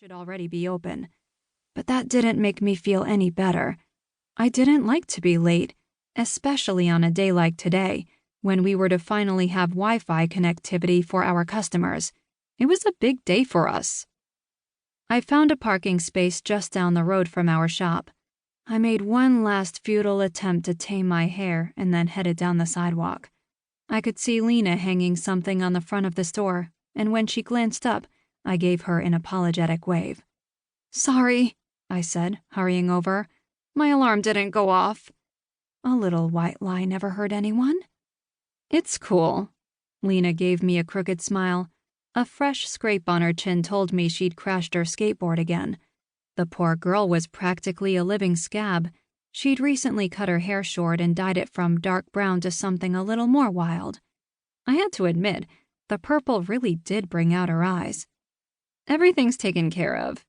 should already be open. But that didn't make me feel any better. I didn't like to be late, especially on a day like today, when we were to finally have Wi-Fi connectivity for our customers. It was a big day for us. I found a parking space just down the road from our shop. I made one last futile attempt to tame my hair and then headed down the sidewalk. I could see Lena hanging something on the front of the store, and when she glanced up, I gave her an apologetic wave. "Sorry," I said, hurrying over. "My alarm didn't go off." A little white lie never hurt anyone. "It's cool." Lena gave me a crooked smile. A fresh scrape on her chin told me she'd crashed her skateboard again. The poor girl was practically a living scab. She'd recently cut her hair short and dyed it from dark brown to something a little more wild. I had to admit, the purple really did bring out her eyes. "Everything's taken care of."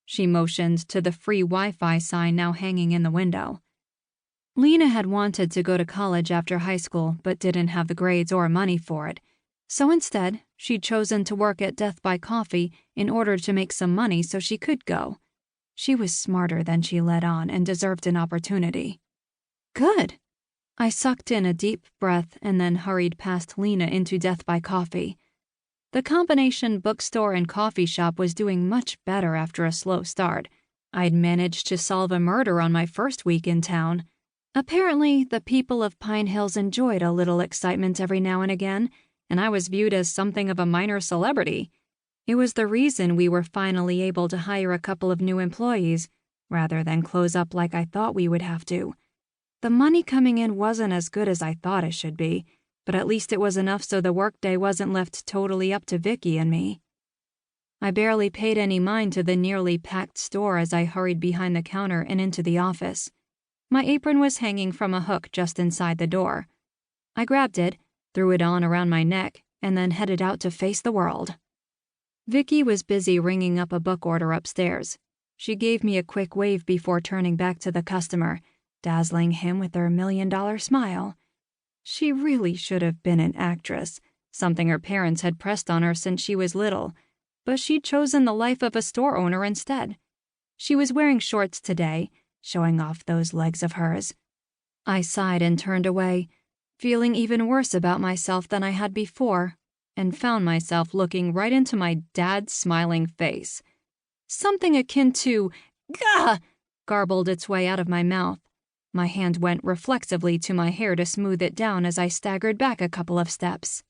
She motioned to the free Wi-Fi sign now hanging in the window. Lena had wanted to go to college after high school but didn't have the grades or money for it. So instead, she'd chosen to work at Death by Coffee in order to make some money so she could go. She was smarter than she let on and deserved an opportunity. Good. I sucked in a deep breath and then hurried past Lena into Death by Coffee. The combination bookstore and coffee shop was doing much better after a slow start. I'd managed to solve a murder on my first week in town. Apparently, the people of Pine Hills enjoyed a little excitement every now and again, and I was viewed as something of a minor celebrity. It was the reason we were finally able to hire a couple of new employees, rather than close up like I thought we would have to. The money coming in wasn't as good as I thought it should be, but at least it was enough so the workday wasn't left totally up to Vicky and me. I barely paid any mind to the nearly packed store as I hurried behind the counter and into the office. My apron was hanging from a hook just inside the door. I grabbed it, threw it on around my neck, and then headed out to face the world. Vicky was busy ringing up a book order upstairs. She gave me a quick wave before turning back to the customer, dazzling him with her $1,000,000 smile. She really should have been an actress, something her parents had pressed on her since she was little, but she'd chosen the life of a store owner instead. She was wearing shorts today, showing off those legs of hers. I sighed and turned away, feeling even worse about myself than I had before, and found myself looking right into my dad's smiling face. Something akin to, "Gah!" garbled its way out of my mouth. My hand went reflexively to my hair to smooth it down as I staggered back a couple of steps.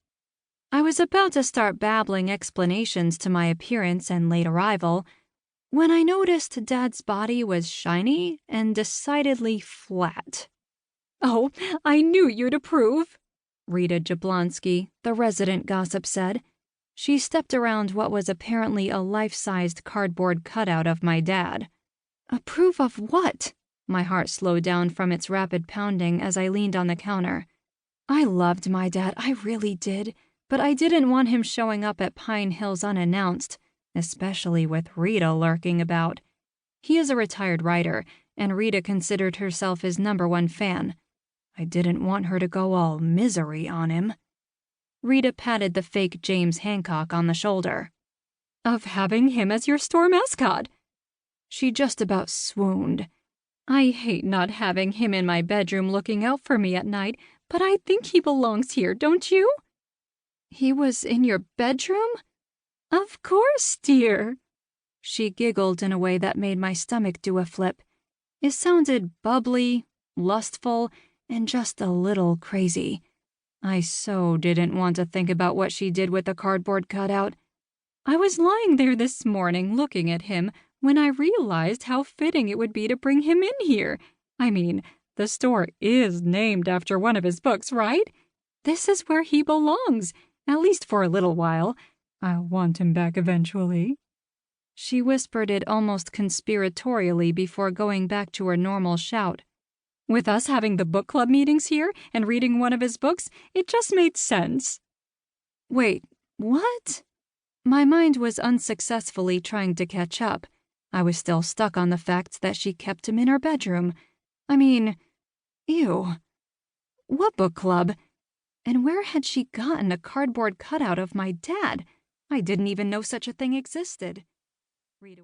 I was about to start babbling explanations to my appearance and late arrival when I noticed Dad's body was shiny and decidedly flat. "Oh, I knew you'd approve," Rita Jablonski, the resident gossip, said. She stepped around what was apparently a life-sized cardboard cutout of my dad. "Approve of what?" My heart slowed down from its rapid pounding as I leaned on the counter. I loved my dad, I really did, but I didn't want him showing up at Pine Hills unannounced, especially with Rita lurking about. He is a retired writer, and Rita considered herself his #1 fan. I didn't want her to go all misery on him. Rita patted the fake James Hancock on the shoulder. "Of having him as your store mascot." She just about swooned. "I hate not having him in my bedroom looking out for me at night, but I think he belongs here, don't you?" "He was in your bedroom?" "Of course, dear." She giggled in a way that made my stomach do a flip. It sounded bubbly, lustful, and just a little crazy. I so didn't want to think about what she did with the cardboard cutout. I was lying there this morning looking at him when I realized how fitting it would be to bring him in here. I mean, the store is named after one of his books, right? This is where he belongs, at least for a little while. I'll want him back eventually. She whispered it almost conspiratorially before going back to her normal shout. With us having the book club meetings here and reading one of his books, it just made sense. Wait, what? My mind was unsuccessfully trying to catch up. I was still stuck on the fact that she kept him in her bedroom. I mean, ew. What book club? And where had she gotten a cardboard cutout of my dad? I didn't even know such a thing existed. Rita